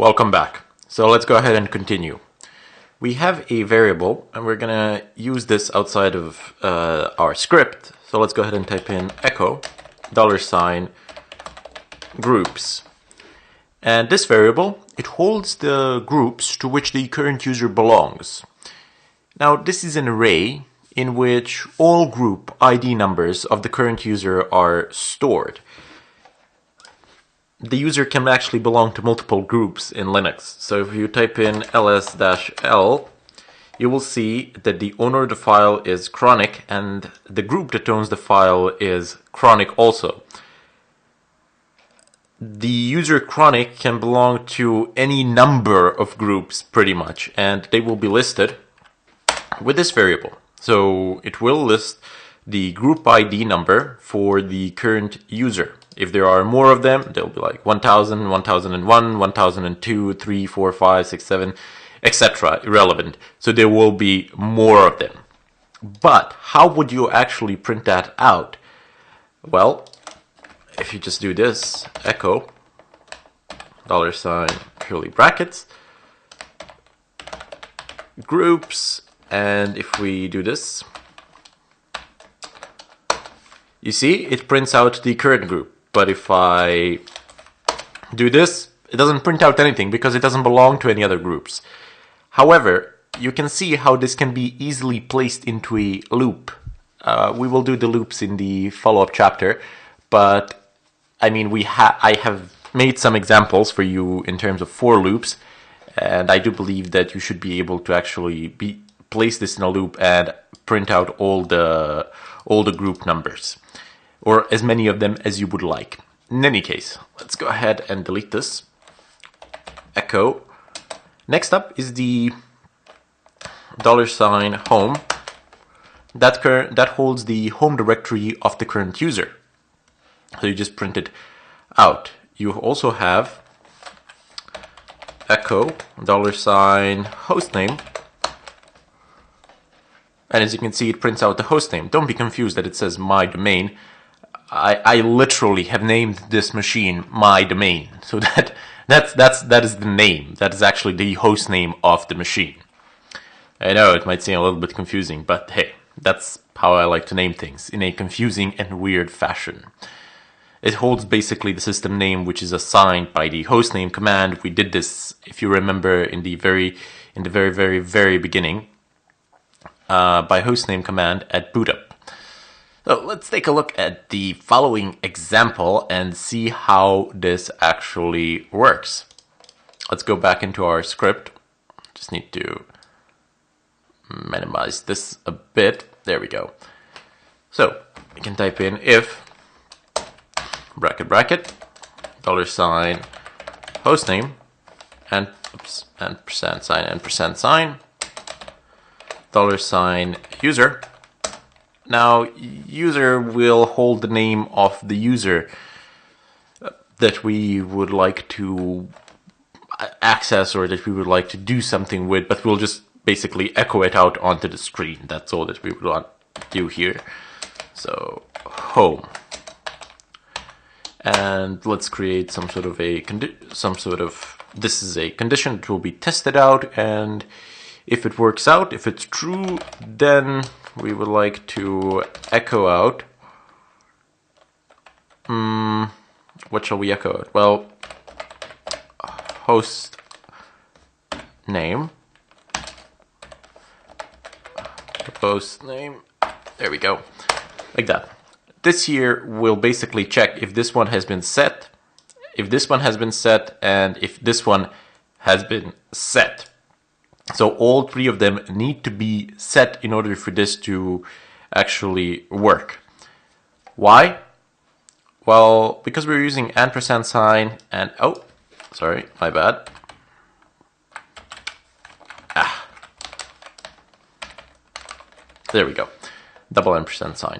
Welcome back. So let's go ahead and continue. We have a variable and we're gonna use this outside of our script. So let's go ahead and type in echo $groups. And this variable, it holds the groups to which the current user belongs. Now this is an array in which all group ID numbers of the current user are stored. The user can actually belong to multiple groups in Linux. So if you type in ls-l, you will see that the owner of the file is chronic and the group that owns the file is chronic also. The user chronic can belong to any number of groups pretty much, and they will be listed with this variable. So it will list the group ID number for the current user. If there are more of them, they'll be like 1000, 1001, 1002, 3, 4, 5, 6, 7, etc. Irrelevant. So there will be more of them. But how would you actually print that out? Well, if you just do this, echo $curly brackets groups, and if we do this, you see it prints out the current group. But if I do this, it doesn't print out anything because it doesn't belong to any other groups. However, you can see how this can be easily placed into a loop. We will do the loops in the follow-up chapter, but I mean, I have made some examples for you in terms of for loops, and I do believe that you should be able to actually place this in a loop and print out all the group numbers, or as many of them as you would like. In any case, let's go ahead and delete this. Echo. Next up is the $home. That holds the home directory of the current user. So you just print it out. You also have echo $hostname. And as you can see, it prints out the hostname. Don't be confused that it says my domain. I literally have named this machine my domain. So that is the name. That is actually the host name of the machine. I know it might seem a little bit confusing, but hey, that's how I like to name things, in a confusing and weird fashion. It holds basically the system name, which is assigned by the hostname command. We did this, if you remember, in the very beginning, by hostname command at boot up. So let's take a look at the following example and see how this actually works. Let's go back into our script. Just need to minimize this a bit. There we go. So we can type in if bracket $hostname and $user. Now, user will hold the name of the user that we would like to access or that we would like to do something with, but we'll just basically echo it out onto the screen. That's all that we would want to do here. So, home. And let's create some sort of this is a condition that will be tested out, and if it works out, if it's true, then we would like to echo out. What shall we echo out? Well, host name. There we go. Like that. This here will basically check if this one has been set, if this one has been set, and if this one has been set. So all three of them need to be set in order for this to actually work. Why? Well, because we're using ampersand sign and, oh, sorry, my bad. There we go. Double ampersand sign.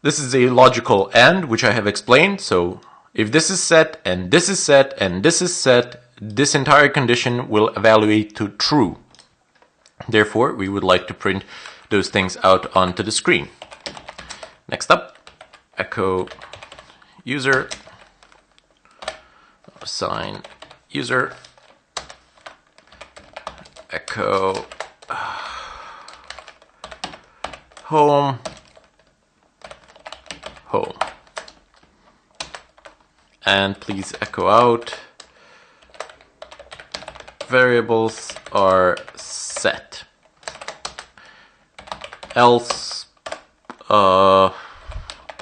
This is a logical AND, which I have explained. So if this is set and this is set and this is set, this entire condition will evaluate to true. Therefore, we would like to print those things out onto the screen. Next up, echo user, assign user, echo home, home. And please echo out variables are set. Else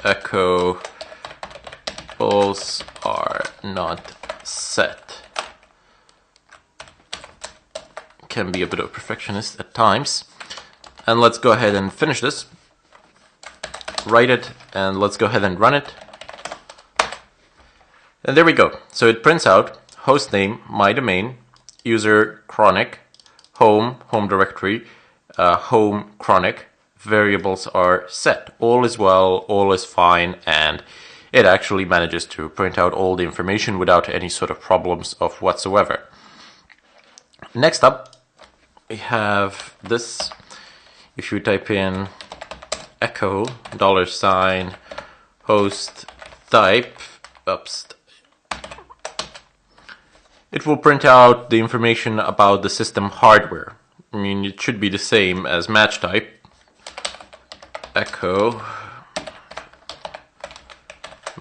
echo both are not set. Can be a bit of a perfectionist at times. And let's go ahead and finish this. Write it, and let's go ahead and run it. And there we go. So it prints out hostname, my domain, user chronic, home directory, home chronic, variables are set. All is well, all is fine, and it actually manages to print out all the information without any sort of problems of whatsoever. Next up, we have this. If you type in echo $, host type, it will print out the information about the system hardware. I mean, it should be the same as match type. Echo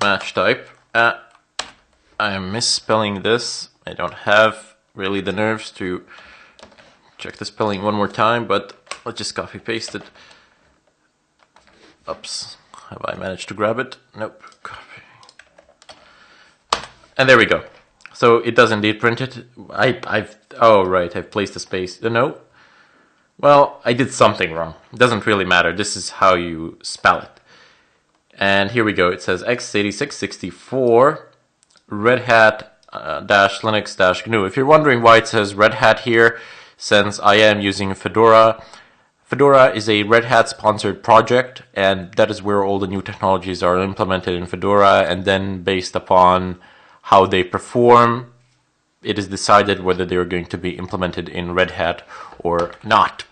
match type. I'm misspelling this. I don't have really the nerves to check the spelling one more time, but let's just copy paste it. Oops. Have I managed to grab it? Nope. Copy. And there we go. So it does indeed print it. Oh right, I've placed a space. No. Well, I did something wrong. It doesn't really matter. This is how you spell it. And here we go. It says x86-64 Red Hat -Linux GNU. If you're wondering why it says Red Hat here, since I am using Fedora. Fedora is a Red Hat sponsored project, and that is where all the new technologies are implemented in Fedora, and then based upon how they perform, it is decided whether they are going to be implemented in Red Hat or not.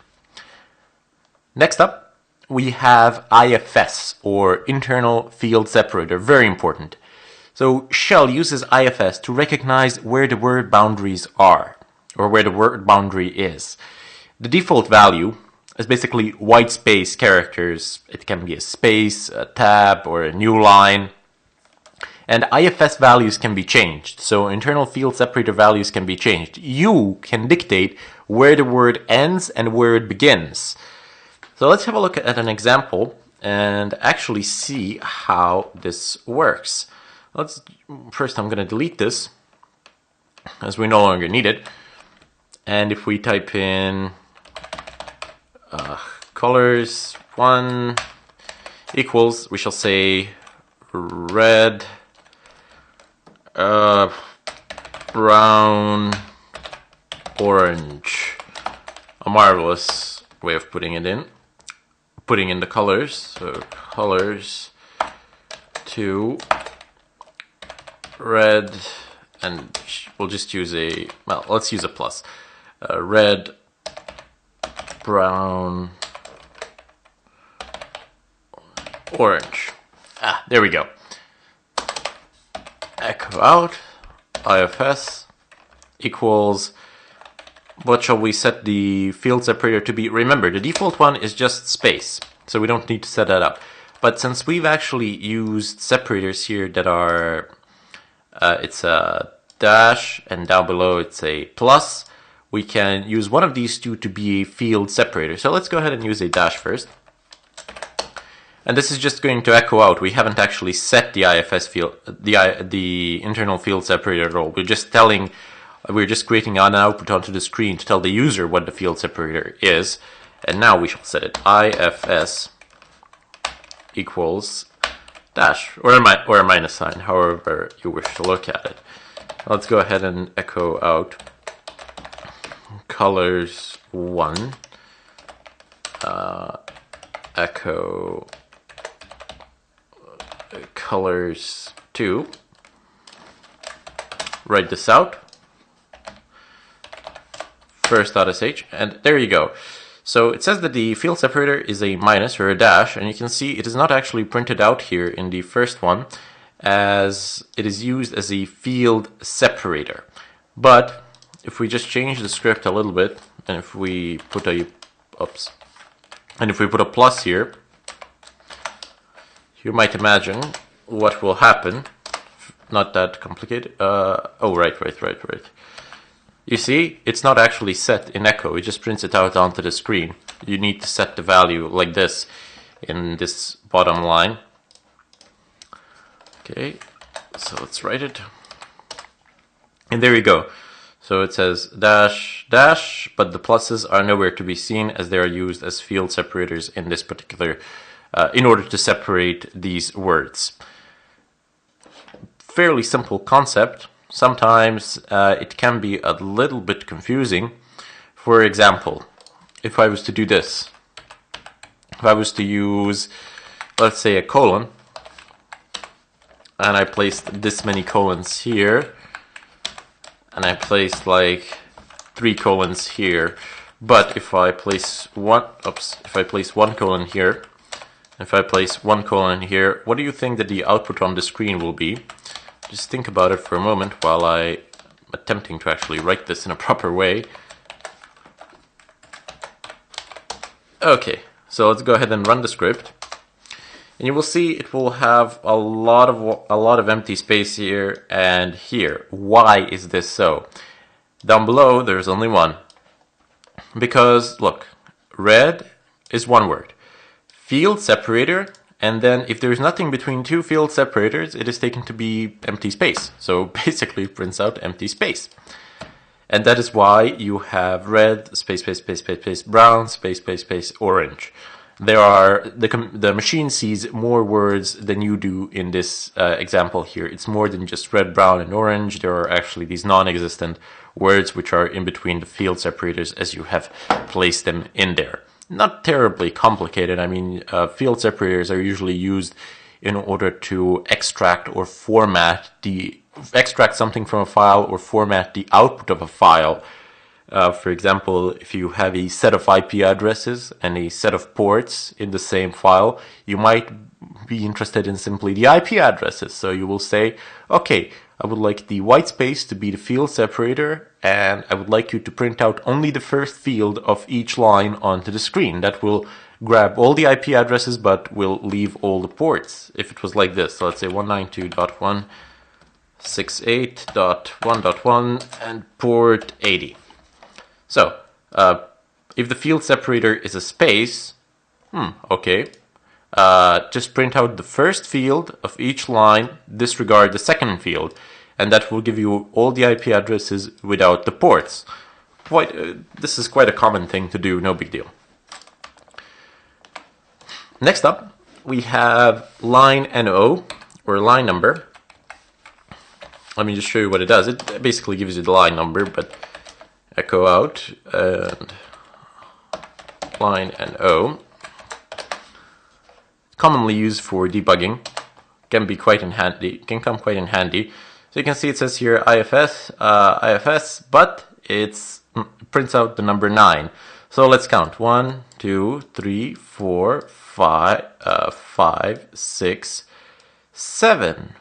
Next up, we have IFS, or Internal Field Separator, very important. So Shell uses IFS to recognize where the word boundaries are, or where the word boundary is. The default value is basically white space characters. It can be a space, a tab, or a new line. And IFS values can be changed. So internal field separator values can be changed. You can dictate where the word ends and where it begins. So let's have a look at an example and actually see how this works. First I'm going to delete this, as we no longer need it. And if we type in colors 1 equals, we shall say red, brown, orange. A marvelous way of putting it in. Putting in the colors. So colors 2, red, and we'll just use let's use a plus. Red, brown, orange. There we go. Echo out, IFS equals, what shall we set the field separator to be? Remember, the default one is just space, so we don't need to set that up. But since we've actually used separators here that are, it's a dash, and down below it's a plus, we can use one of these two to be a field separator. So let's go ahead and use a dash first. And this is just going to echo out. We haven't actually set the IFS field, the internal field separator at all. We're just creating an output onto the screen to tell the user what the field separator is. And now we shall set it. IFS equals dash, or a minus sign, however you wish to look at it. Let's go ahead and echo out colors 1, echo colors 2, write this out, first.sh, and there you go. So it says that the field separator is a minus or a dash, and you can see it is not actually printed out here in the first one, as it is used as a field separator. But if we just change the script a little bit and if we put a, oops, and if we put a plus here, you might imagine what will happen. Not that complicated. Oh, right. You see, it's not actually set in echo. It just prints it out onto the screen. You need to set the value like this in this bottom line. Okay, so let's write it. And there you go. So it says dash dash, but the pluses are nowhere to be seen as they are used as field separators in this particular, in order to separate these words. Fairly simple concept. Sometimes it can be a little bit confusing. For example, if I was to do this, if I was to use, let's say, a colon, and I placed this many colons here, and I placed like 3 colons here, but if I place one, if I place 1 colon here, if I place 1 colon here, what do you think that the output on the screen will be? Just think about it for a moment while I'm attempting to actually write this in a proper way. Okay, so let's go ahead and run the script. And you will see it will have a lot of empty space here and here. Why is this so? Down below there's only one. Because look, red is one word. Field separator, and then if there's nothing between 2 field separators, it is taken to be empty space. So basically it prints out empty space. And that is why you have red, space, space, space, space, space, brown, space, space, space, orange. There are, the machine sees more words than you do in this example here. It's more than just red, brown, and orange. There are actually these non-existent words which are in between the field separators as you have placed them in there. Not terribly complicated. I mean, field separators are usually used in order to extract or format extract something from a file or format the output of a file. For example, if you have a set of IP addresses and a set of ports in the same file, you might be interested in simply the IP addresses. So you will say, okay, I would like the white space to be the field separator, and I would like you to print out only the first field of each line onto the screen. That will grab all the IP addresses but will leave all the ports. If it was like this, so let's say 192.168.1.1 and port 80. So, if the field separator is a space, okay, just print out the first field of each line, disregard the second field, and that will give you all the IP addresses without the ports. This is quite a common thing to do, no big deal. Next up, we have line NO, or line number. Let me just show you what it does. It basically gives you the line number, but echo out and line NO. Commonly used for debugging, can be quite in handy. Can come quite in handy. So you can see it says here IFS, but it prints out the number 9. So let's count 1, 2, 3, 4, 5, 6, 7.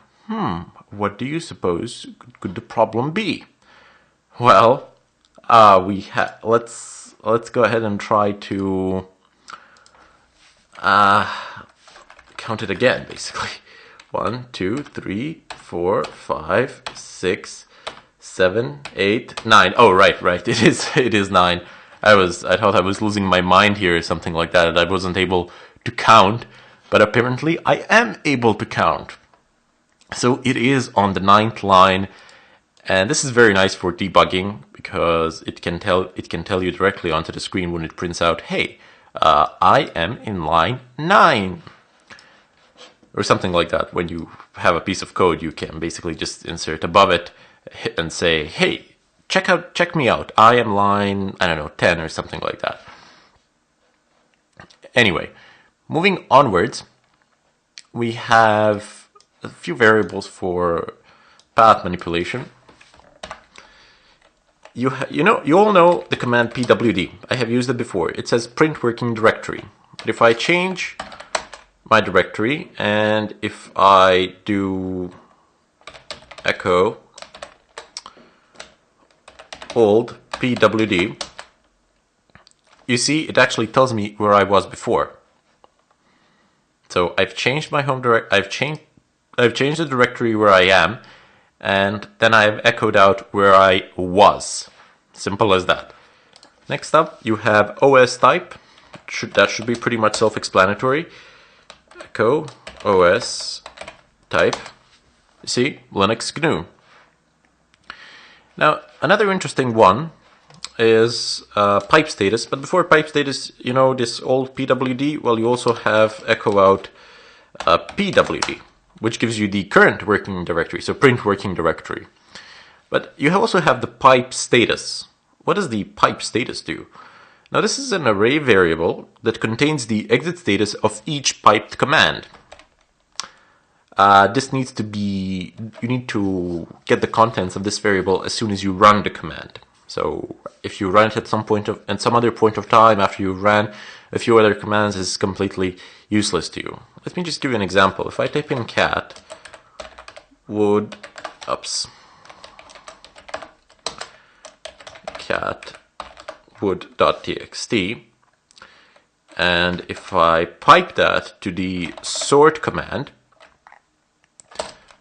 What do you suppose could the problem be? Well, let's go ahead and try to count it again, basically. 1, 2, 3, 4, 5, 6, 7, 8, 9. Oh, right. It is 9. I thought I was losing my mind here or something like that, and I wasn't able to count, but apparently I am able to count. So it is on the 9th line, and this is very nice for debugging because it can tell you directly onto the screen when it prints out, hey, I am in line 9. Or something like that. When you have a piece of code, you can basically just insert above it and say, hey, check me out. I am line, 10 or something like that. Anyway, moving onwards, we have a few variables for path manipulation. You all know the command pwd. I have used it before. It says print working directory. But if I change my directory, and if I do echo old pwd, you see, it actually tells me where I was before. So I've changed my home direct. I've changed the directory where I am, and then I've echoed out where I was. Simple as that. Next up, you have OS type. That should be pretty much self-explanatory. Echo OS type. You see, Linux GNU. Now, another interesting one is pipe status. But before pipe status, you know this old PWD? Well, you also have echo out PWD, which gives you the current working directory, so print working directory. But you also have the pipe status. What does the pipe status do? Now, this is an array variable that contains the exit status of each piped command. This needs to be, you need to get the contents of this variable as soon as you run the command. So if you run it at some other point of time after you ran a few other commands, is completely useless to you. Let me just give you an example. If I type in cat wood wood.txt, and if I pipe that to the sort command,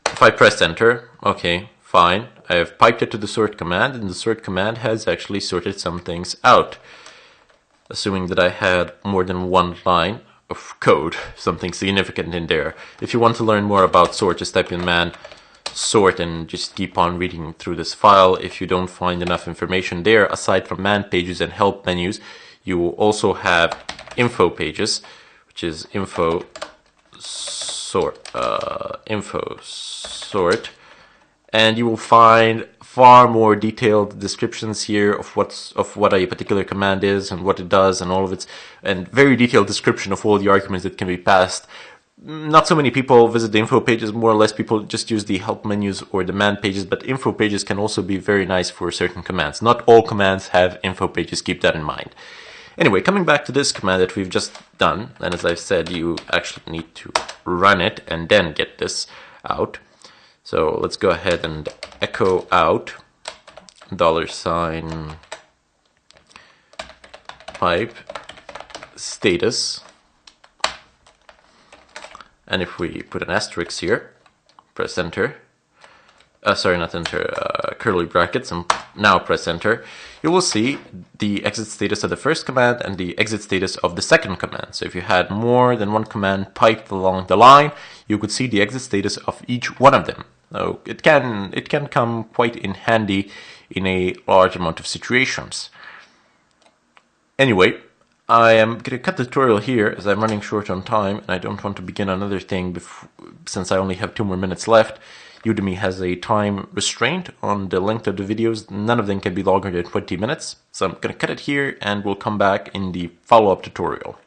if I press enter, okay, fine, I have piped it to the sort command, and the sort command has actually sorted some things out, assuming that I had more than one line of code, something significant in there. If you want to learn more about sort, just type in man sort and just keep on reading through this file. If you don't find enough information there, aside from man pages and help menus, you will also have info pages, which is info sort, and you will find far more detailed descriptions here of what a particular command is and what it does and all of its, and very detailed description of all the arguments that can be passed. Not so many people visit the info pages. More or less people just use the help menus or the man pages, but info pages can also be very nice for certain commands. Not all commands have info pages, keep that in mind. Anyway, coming back to this command that we've just done, and as I've said, you actually need to run it and then get this out. So let's go ahead and echo out $pipe status. And if we put an asterisk here, press enter, sorry, not enter, curly brackets, and now press enter, you will see the exit status of the first command and the exit status of the second command. So if you had more than one command piped along the line, you could see the exit status of each one of them. Now, it can come quite in handy in a large amount of situations. Anyway, I am going to cut the tutorial here as I'm running short on time and I don't want to begin another thing since I only have 2 more minutes left. Udemy has a time restraint on the length of the videos. None of them can be longer than 20 minutes. So I'm going to cut it here and we'll come back in the follow-up tutorial.